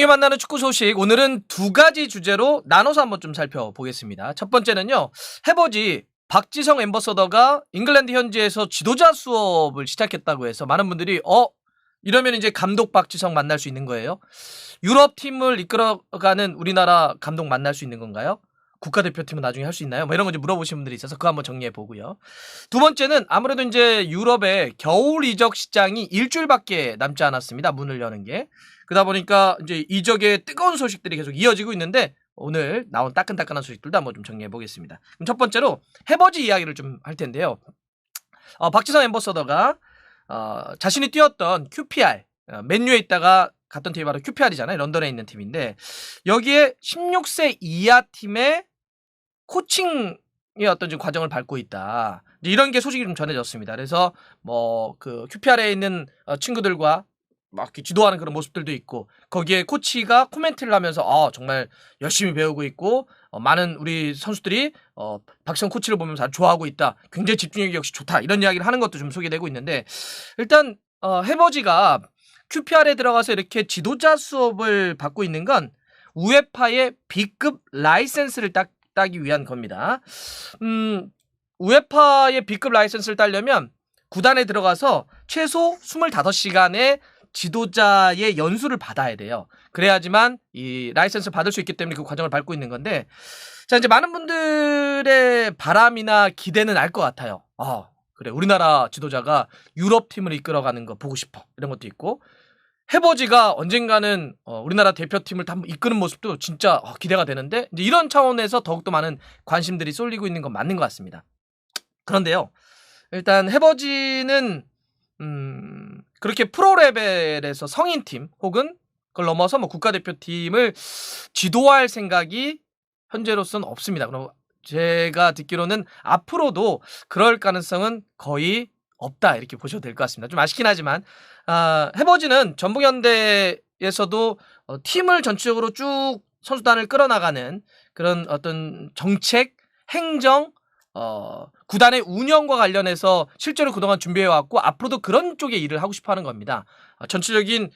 집중해 만나는 축구 소식, 오늘은 두 가지 주제로 나눠서 한번 좀 살펴보겠습니다. 첫 번째는요, 해보지 박지성 앰버서더가 잉글랜드 현지에서 지도자 수업을 시작했다고 해서 많은 분들이 이러면 이제 감독 박지성 만날 수 있는 거예요? 유럽 팀을 이끌어가는 우리나라 감독 만날 수 있는 건가요? 국가대표팀은 나중에 할 수 있나요? 뭐 이런 거 이제 물어보시는 분들이 있어서 그거 한번 정리해 보고요. 두 번째는 아무래도 이제 유럽의 겨울 이적 시장이 일주일밖에 남지 않았습니다. 문을 여는 게. 그러다 보니까 이제 이적의 뜨거운 소식들이 계속 이어지고 있는데 오늘 나온 따끈따끈한 소식들도 한번 좀 정리해 보겠습니다. 그럼 첫 번째로 해버지 이야기를 좀 할 텐데요. 박지성 앰버서더가 자신이 뛰었던 QPR, 맨유에 있다가 갔던 팀이 바로 QPR이잖아요. 런던에 있는 팀인데 여기에 16세 이하 팀의 코칭의 어떤 지금 과정을 밟고 있다. 이런 게 소식이 좀 전해졌습니다. 그래서 뭐 그 QPR에 있는 친구들과 막 지도하는 그런 모습들도 있고 거기에 코치가 코멘트를 하면서 정말 열심히 배우고 있고 많은 우리 선수들이 박지성 코치를 보면서 아주 좋아하고 있다. 굉장히 집중력이 역시 좋다. 이런 이야기를 하는 것도 좀 소개되고 있는데 일단 해버지가 QPR에 들어가서 이렇게 지도자 수업을 받고 있는 건 우에파의 B급 라이센스를 따기 위한 겁니다. 우에파의 B급 라이센스를 따려면 구단에 들어가서 최소 25시간의 지도자의 연수를 받아야 돼요. 그래야지만 이 라이센스를 받을 수 있기 때문에 그 과정을 밟고 있는 건데 자 이제 많은 분들의 바람이나 기대는 알 것 같아요. 그래 우리나라 지도자가 유럽 팀을 이끌어가는 거 보고 싶어 이런 것도 있고 해버지가 언젠가는 우리나라 대표팀을 한번 이끄는 모습도 진짜 기대가 되는데 이제 이런 차원에서 더욱더 많은 관심들이 쏠리고 있는 건 맞는 것 같습니다. 그런데요 일단 해버지는 그렇게 프로 레벨에서 성인팀 혹은 그걸 넘어서 뭐 국가대표팀을 지도할 생각이 현재로서는 없습니다. 그럼 제가 듣기로는 앞으로도 그럴 가능성은 거의 없다 이렇게 보셔도 될 것 같습니다. 좀 아쉽긴 하지만 해버지는 전북현대에서도 팀을 전체적으로 쭉 선수단을 끌어나가는 그런 어떤 정책, 행정, 구단의 운영과 관련해서 실제로 그동안 준비해왔고 앞으로도 그런 쪽의 일을 하고 싶어하는 겁니다. 전체적인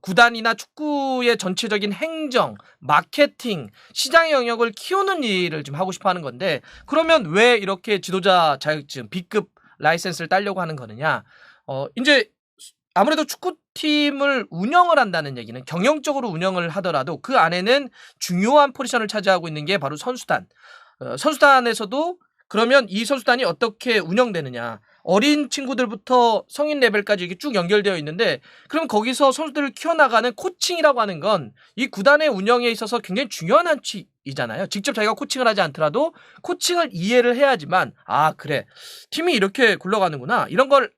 구단이나 축구의 전체적인 행정, 마케팅, 시장 영역을 키우는 일을 좀 하고 싶어하는 건데 그러면 왜 이렇게 지도자 자격증 B급 라이센스를 따려고 하는 거느냐? 이제 아무래도 축구팀을 운영을 한다는 얘기는 경영적으로 운영을 하더라도 그 안에는 중요한 포지션을 차지하고 있는 게 바로 선수단. 선수단에서도 그러면 이 선수단이 어떻게 운영되느냐. 어린 친구들부터 성인 레벨까지 이렇게 쭉 연결되어 있는데 그럼 거기서 선수들을 키워나가는 코칭이라고 하는 건 이 구단의 운영에 있어서 굉장히 중요한 한 축이잖아요. 직접 자기가 코칭을 하지 않더라도 코칭을 이해를 해야지만 그래 팀이 이렇게 굴러가는구나 이런 걸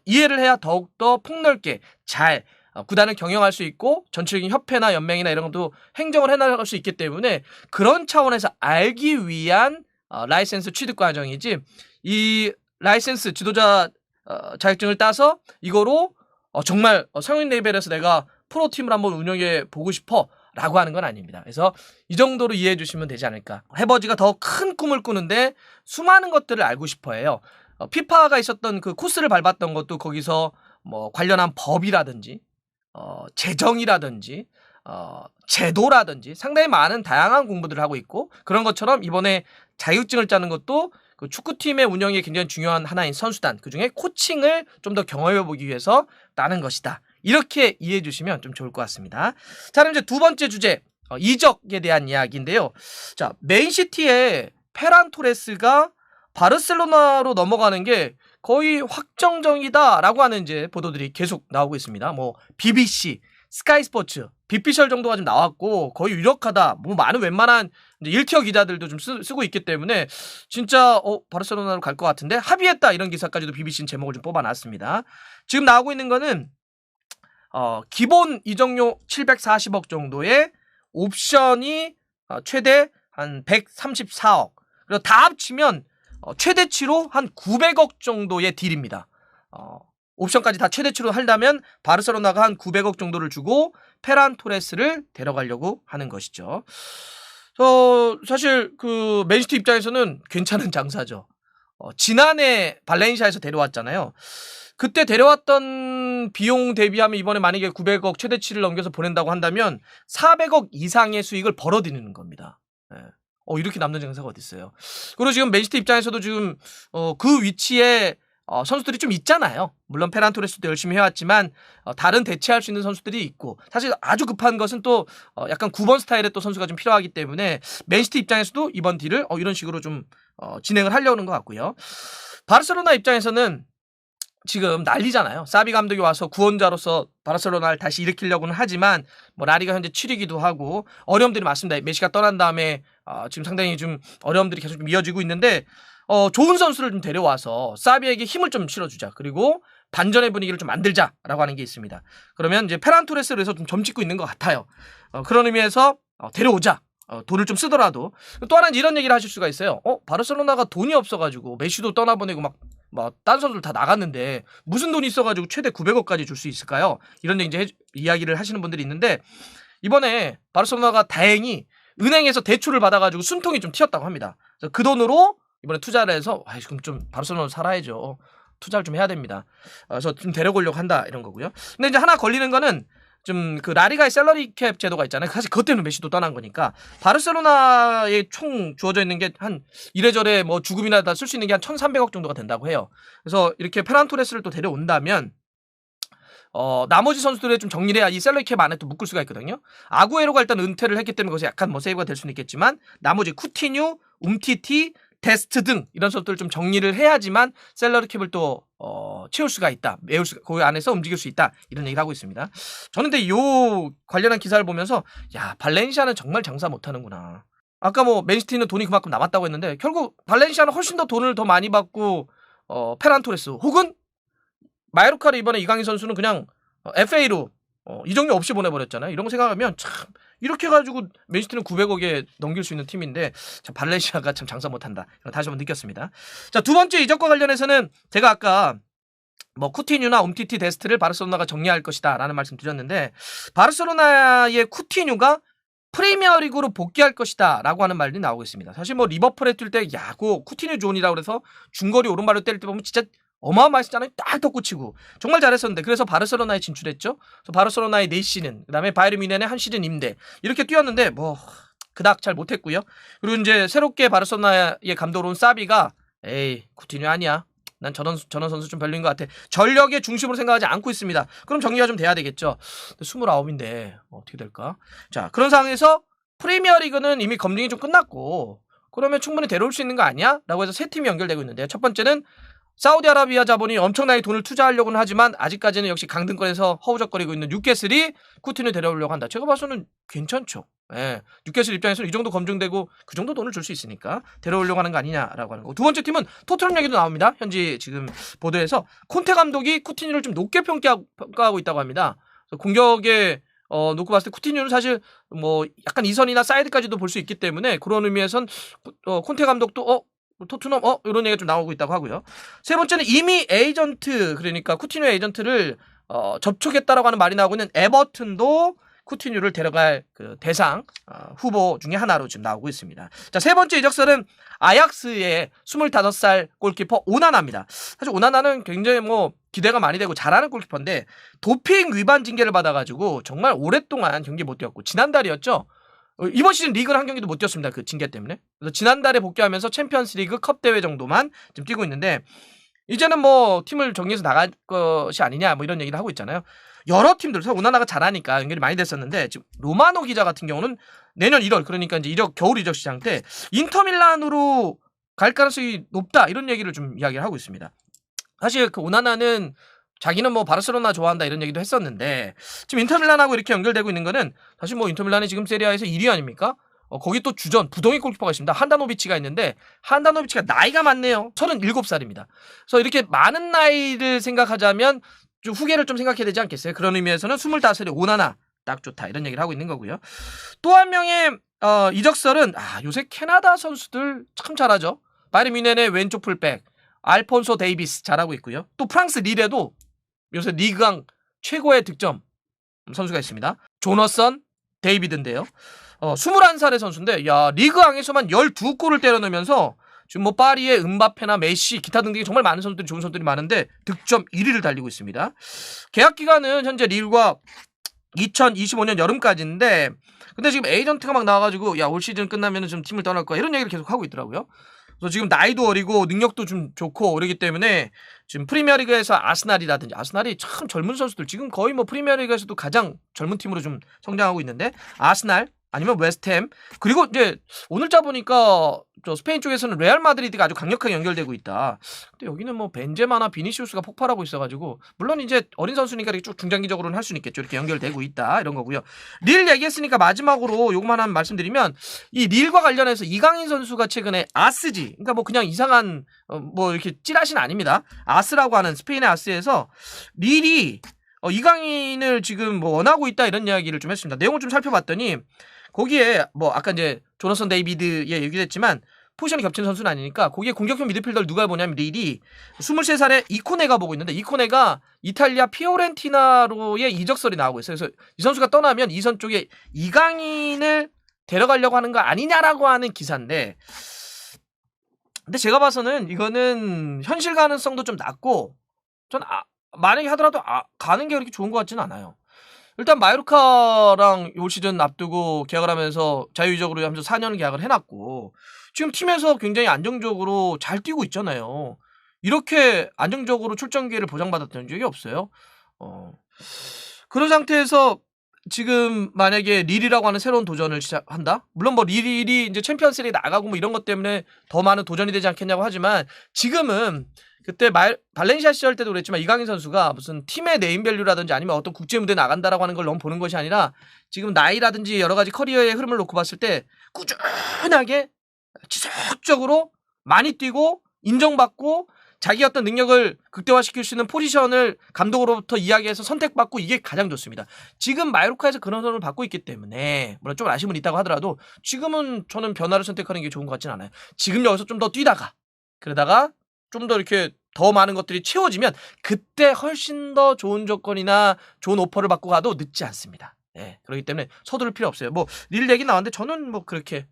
이해를 해야 더욱더 폭넓게 잘 구단을 경영할 수 있고 전체적인 협회나 연맹이나 이런 것도 행정을 해나갈 수 있기 때문에 그런 차원에서 알기 위한 라이센스 취득 과정이지 이 라이센스 지도자 자격증을 따서 이거로 정말 성인 레벨에서 내가 프로팀을 한번 운영해 보고 싶어 라고 하는 건 아닙니다. 그래서 이 정도로 이해해 주시면 되지 않을까. 해버지가 더 큰 꿈을 꾸는데 수많은 것들을 알고 싶어 해요. 피파가 있었던 그 코스를 밟았던 것도 거기서 뭐 관련한 법이라든지 재정이라든지 제도라든지 상당히 많은 다양한 공부들을 하고 있고 그런 것처럼 이번에 자격증을 따는 것도 그 축구팀의 운영이 굉장히 중요한 하나인 선수단 그중에 코칭을 좀 더 경험해보기 위해서 따는 것이다. 이렇게 이해해 주시면 좀 좋을 것 같습니다. 자 그럼 이제 두 번째 주제 이적에 대한 이야기인데요. 자 맨시티의 페란 토레스가 바르셀로나로 넘어가는 게 거의 확정적이다라고 하는 이제 보도들이 계속 나오고 있습니다. 뭐 BBC, 스카이 스포츠, 빅피셜 정도가 좀 나왔고 거의 유력하다. 뭐 많은 웬만한 이제 1티어 기자들도 좀 쓰고 있기 때문에 진짜 바르셀로나로 갈 것 같은데 합의했다 이런 기사까지도 BBC는 제목을 좀 뽑아놨습니다. 지금 나오고 있는 거는 기본 이적료 740억 정도의 옵션이 최대 한 134억 그리고 다 합치면 최대치로 한 900억 정도의 딜입니다. 옵션까지 다 최대치로 한다면 바르셀로나가 한 900억 정도를 주고 페란 토레스를 데려가려고 하는 것이죠. 사실 그 맨시티 입장에서는 괜찮은 장사죠. 지난해 발렌시아에서 데려왔잖아요. 그때 데려왔던 비용 대비하면 이번에 만약에 900억 최대치를 넘겨서 보낸다고 한다면 400억 이상의 수익을 벌어들이는 겁니다. 예. 이렇게 남는 장사가 어디 있어요. 그리고 지금 맨시티 입장에서도 지금 그 위치에 선수들이 좀 있잖아요. 물론 페란 토레스도 열심히 해왔지만 다른 대체할 수 있는 선수들이 있고, 사실 아주 급한 것은 또 약간 9번 스타일의 또 선수가 좀 필요하기 때문에 맨시티 입장에서도 이번 딜을 이런 식으로 좀 진행을 하려는 것 같고요. 바르셀로나 입장에서는 지금 난리잖아요. 사비 감독이 와서 구원자로서 바르셀로나를 다시 일으키려고는 하지만 뭐 라리가 현재 7위기도 하고 어려움들이 많습니다. 메시가 떠난 다음에 지금 상당히 좀 어려움들이 계속 좀 이어지고 있는데 좋은 선수를 좀 데려와서 사비에게 힘을 좀 실어주자. 그리고 반전의 분위기를 좀 만들자라고 하는 게 있습니다. 그러면 이제 페란 토레스를 해서 좀 점찍고 있는 것 같아요. 그런 의미에서 데려오자. 돈을 좀 쓰더라도. 또 하나는 이런 얘기를 하실 수가 있어요. 바르셀로나가 돈이 없어가지고 메시도 떠나보내고 다른 선수들 다 나갔는데 무슨 돈이 있어가지고 최대 900억까지 줄 수 있을까요? 이런 이제 이야기를 하시는 분들이 있는데, 이번에 바르셀로나가 다행히 은행에서 대출을 받아가지고 숨통이 좀 튀었다고 합니다. 그래서 그 돈으로 이번에 투자를 해서 그럼 좀 바르셀로나 살아야죠. 투자를 좀 해야 됩니다. 그래서 좀 데려오려고 한다 이런 거고요. 근데 이제 하나 걸리는 거는 좀 그 라리가의 셀러리 캡 제도가 있잖아요. 사실 그것 때문에 메시도 떠난 거니까 바르셀로나에 총 주어져 있는 게 한 이래저래 뭐 주급이나 다 쓸 수 있는 게 한 1,300억 정도가 된다고 해요. 그래서 이렇게 페란 토레스를 또 데려온다면 나머지 선수들의 좀 정리를 해야 이 셀러리 캡 안에 또 묶을 수가 있거든요. 아구에로가 일단 은퇴를 했기 때문에 거기서 약간 뭐 세이브가 될 수는 있겠지만 나머지 쿠티뉴, 움티티, 데스트 등 이런 선수들을 좀 정리를 해야지만 셀러리 캡을 또 채울 수가 있다. 그 안에서 움직일 수 있다. 이런 얘기를 하고 있습니다. 저는 근데 요 관련한 기사를 보면서 발렌시아는 정말 장사 못하는구나. 아까 뭐 맨시티는 돈이 그만큼 남았다고 했는데 결국 발렌시아는 훨씬 더 돈을 더 많이 받고 페란 토레스 혹은 마요르카를 이번에 이강인 선수는 그냥 FA로 이적료 없이 보내버렸잖아요. 이런 거 생각하면 참 이렇게 해가지고 맨시티는 900억에 넘길 수 있는 팀인데 참 발렌시아가 참 장사 못한다. 다시 한번 느꼈습니다. 자, 두 번째 이적과 관련해서는 제가 아까 뭐 쿠티뉴나 움티티 데스트를 바르셀로나가 정리할 것이다 라는 말씀 드렸는데, 바르셀로나의 쿠티뉴가 프리미어리그로 복귀할 것이다 라고 하는 말이 나오고 있습니다. 사실 뭐 리버풀에 뛸 때 그 쿠티뉴 존이라고 그래서 중거리 오른발로 때릴 때 보면 진짜 어마어마했잖아요. 딱 덧붙이고 정말 잘했었는데, 그래서 바르셀로나에 진출했죠. 그래서 바르셀로나의 4시즌, 그다음에 바이에른 뮌헨의 1시즌 임대 이렇게 뛰었는데 뭐 그닥 잘 못했고요. 그리고 이제 새롭게 바르셀로나의 감독으로 온 사비가 쿠티뉴 아니야. 난 저런 선수 좀 별로인 것 같아. 전력의 중심으로 생각하지 않고 있습니다. 그럼 정리가 좀 돼야 되겠죠. 29인데 어떻게 될까? 자, 그런 상황에서 프리미어리그는 이미 검증이 좀 끝났고 그러면 충분히 데려올 수 있는 거 아니야? 라고 해서 세 팀이 연결되고 있는데, 첫 번째는 사우디아라비아 자본이 엄청나게 돈을 투자하려고는 하지만 아직까지는 역시 강등권에서 허우적거리고 있는 뉴캐슬이 쿠티뉴 데려오려고 한다. 제가 봐서는 괜찮죠. 뉴캐슬 입장에서는 이 정도 검증되고 그 정도 돈을 줄 수 있으니까 데려오려고 하는 거 아니냐라고 하는 거. 두 번째 팀은 토트넘 얘기도 나옵니다. 현지 지금 보도에서 콘테 감독이 쿠티뉴를 좀 높게 평가하고 있다고 합니다. 그래서 공격에 놓고 봤을 때 쿠티뉴는 사실 뭐 약간 이선이나 사이드까지도 볼 수 있기 때문에 그런 의미에선 콘테 감독도 토트넘 이런 얘기가 좀 나오고 있다고 하고요. 세 번째는 이미 에이전트, 그러니까 쿠티뉴 에이전트를 접촉했다라고 하는 말이 나오고 있는 에버튼도 쿠티뉴를 데려갈 그 대상 후보 중에 하나로 지금 나오고 있습니다. 자, 세 번째 이적설은 아약스의 25살 골키퍼 오나나입니다. 사실 오나나는 굉장히 뭐 기대가 많이 되고 잘하는 골키퍼인데 도핑 위반 징계를 받아가지고 정말 오랫동안 경기 못 뛰었고, 지난달이었죠. 이번 시즌 리그를 한 경기도 못 뛰었습니다. 그 징계 때문에. 그래서 지난달에 복귀하면서 챔피언스리그 컵 대회 정도만 지금 뛰고 있는데, 이제는 뭐 팀을 정리해서 나갈 것이 아니냐 뭐 이런 얘기를 하고 있잖아요. 여러 팀들, 사실 오나나가 잘하니까 연결이 많이 됐었는데, 지금 로마노 기자 같은 경우는 내년 1월, 그러니까 이제 겨울 이적 시장 때 인터밀란으로 갈 가능성이 높다 이런 얘기를 좀 이야기를 하고 있습니다. 사실 그 오나나는 자기는 뭐 바르셀로나 좋아한다 이런 얘기도 했었는데, 지금 인터밀란하고 이렇게 연결되고 있는 거는 사실 뭐 인터밀란이 지금 세리아에서 1위 아닙니까? 거기 또 주전 부동의 골키퍼가 있습니다. 한다노비치가 있는데, 한다노비치가 나이가 많네요. 37살입니다. 그래서 이렇게 많은 나이를 생각하자면 좀 후계를 좀 생각해야 되지 않겠어요? 그런 의미에서는 25살의 오나나 딱 좋다 이런 얘기를 하고 있는 거고요. 또 한 명의 이적설은 요새 캐나다 선수들 참 잘하죠. 바이에른 뮌헨의 왼쪽 풀백 알폰소 데이비스 잘하고 있고요. 또 프랑스 리레도 요새 리그왕 최고의 득점 선수가 있습니다. 조너선 데이비드인데요. 21살의 선수인데 리그왕에서만 12골을 때려넣으면서 지금 뭐 파리에 음바페나 메시, 기타 등등이 정말 많은 선수들이 좋은 선수들이 많은데 득점 1위를 달리고 있습니다. 계약 기간은 현재 릴과 2025년 여름까지인데 근데 지금 에이전트가 막 나와가지고 야 올 시즌 끝나면은 좀 팀을 떠날 거야 이런 얘기를 계속 하고 있더라고요. 그래서 지금 나이도 어리고 능력도 좀 좋고 그러기 때문에 지금 프리미어리그에서 아스날이라든지 아스날이 참 젊은 선수들 지금 거의 뭐 프리미어리그에서도 가장 젊은 팀으로 좀 성장하고 있는데 아스날 아니면 웨스트햄 그리고 이제 오늘자 보니까 저 스페인 쪽에서는 레알 마드리드가 아주 강력하게 연결되고 있다. 근데 여기는 뭐 벤제마나 비니시우스가 폭발하고 있어가지고 물론 이제 어린 선수니까 이렇게 쭉 중장기적으로는 할 수는 있겠죠. 이렇게 연결되고 있다 이런 거고요. 릴 얘기했으니까 마지막으로 요것만 한 말씀드리면 이 릴과 관련해서 이강인 선수가 최근에 아스지 그러니까 뭐 그냥 이상한 뭐 이렇게 찌라시는 아닙니다. 아스라고 하는 스페인의 아스에서 릴이 이강인을 지금 뭐 원하고 있다 이런 이야기를 좀 했습니다. 내용을 좀 살펴봤더니 거기에 뭐 아까 이제 조너선 데이비드에 얘기도 했지만 포지션이 겹치는 선수는 아니니까 거기에 공격형 미드필더를 누가 보냐면 릴이 23살에 이코네가 보고 있는데 이코네가 이탈리아 피오렌티나로의 이적설이 나오고 있어요. 그래서 이 선수가 떠나면 이선 쪽에 이강인을 데려가려고 하는 거 아니냐라고 하는 기사인데 근데 제가 봐서는 이거는 현실 가능성도 좀 낮고 전 만약에 하더라도 가는 게 그렇게 좋은 것 같지는 않아요. 일단 마요르카랑 올 시즌 앞두고 계약을 하면서 자유이적으로 하면서 4년 계약을 해놨고 지금 팀에서 굉장히 안정적으로 잘 뛰고 있잖아요. 이렇게 안정적으로 출전 기회를 보장받았던 적이 없어요. 그런 상태에서 지금 만약에 릴이라고 하는 새로운 도전을 시작한다? 물론 뭐 릴이 이제 챔피언스리그 나가고 뭐 이런 것 때문에 더 많은 도전이 되지 않겠냐고 하지만 지금은 그때 발렌시아 시절 때도 그랬지만 이강인 선수가 무슨 팀의 네임밸류라든지 아니면 어떤 국제무대에 나간다라고 하는 걸 너무 보는 것이 아니라 지금 나이라든지 여러 가지 커리어의 흐름을 놓고 봤을 때 꾸준하게 지속적으로 많이 뛰고 인정받고 자기 어떤 능력을 극대화시킬 수 있는 포지션을 감독으로부터 이야기해서 선택받고 이게 가장 좋습니다. 지금 마요르카에서 그런 선을 받고 있기 때문에 물론 좀 아쉬움은 있다고 하더라도 지금은 저는 변화를 선택하는 게 좋은 것 같지는 않아요. 지금 여기서 좀 더 뛰다가 그러다가 좀 더 이렇게 더 많은 것들이 채워지면 그때 훨씬 더 좋은 조건이나 좋은 오퍼를 받고 가도 늦지 않습니다. 예, 그렇기 때문에 서두를 필요 없어요. 뭐 릴 얘기 나왔는데 저는 뭐 그렇게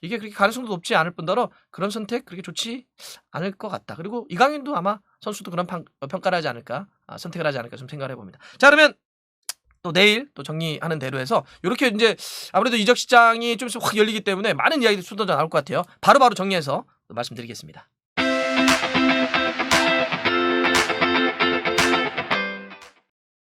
이게 그렇게 가능성도 높지 않을 뿐더러 그런 선택 그렇게 좋지 않을 것 같다. 그리고 이강인도 아마 선수도 그런 평가를 하지 않을까 선택을 하지 않을까 좀 생각을 해봅니다. 자 그러면 또 내일 또 정리하는 대로 해서 이렇게 이제 아무래도 이적 시장이 좀 확 열리기 때문에 많은 이야기들이 쏟아져 나올 것 같아요. 바로바로 정리해서 말씀드리겠습니다.